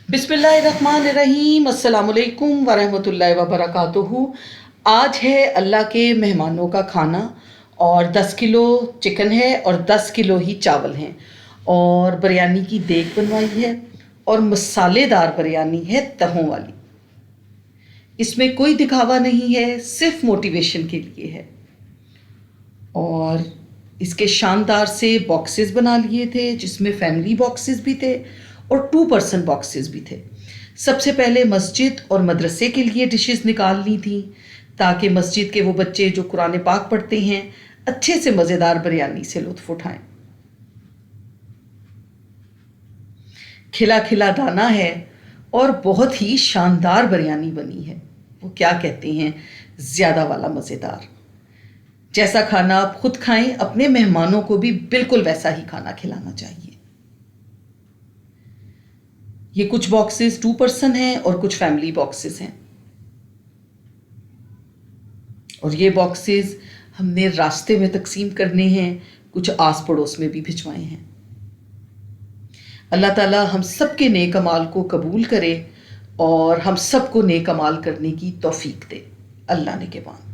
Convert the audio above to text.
بسم اللہ الرحمن الرحیم، السلام علیکم ورحمۃ اللہ وبرکاتہ۔ آج ہے اللہ کے مہمانوں کا کھانا، اور 10 کلو چکن ہے اور 10 کلو ہی چاول ہیں، اور بریانی کی دیگ بنوائی ہے، اور مسالے دار بریانی ہے تہوں والی۔ اس میں کوئی دکھاوا نہیں ہے، صرف موٹیویشن کے لیے ہے۔ اور اس کے شاندار سے باکسز بنا لیے تھے، جس میں فیملی باکسز بھی تھے اور 2 پرسن باکسز بھی تھے۔ سب سے پہلے مسجد اور مدرسے کے لیے ڈشز نکال لی تھیں، تاکہ مسجد کے وہ بچے جو قرآن پاک پڑھتے ہیں اچھے سے مزیدار بریانی سے لطف اٹھائیں۔ کھلا کھلا دانا ہے اور بہت ہی شاندار بریانی بنی ہے۔ وہ کیا کہتے ہیں، زیادہ والا مزیدار۔ جیسا کھانا آپ خود کھائیں، اپنے مہمانوں کو بھی بالکل ویسا ہی کھانا کھلانا چاہیے۔ یہ کچھ باکسز 2 پرسن ہیں اور کچھ فیملی باکسز ہیں، اور یہ باکسز ہم نے راستے میں تقسیم کرنے ہیں، کچھ آس پڑوس میں بھی بھجوائے ہیں۔ اللہ تعالیٰ ہم سب کے نیک اعمال کو قبول کرے اور ہم سب کو نیک اعمال کرنے کی توفیق دے۔ اللہ نے کے بان۔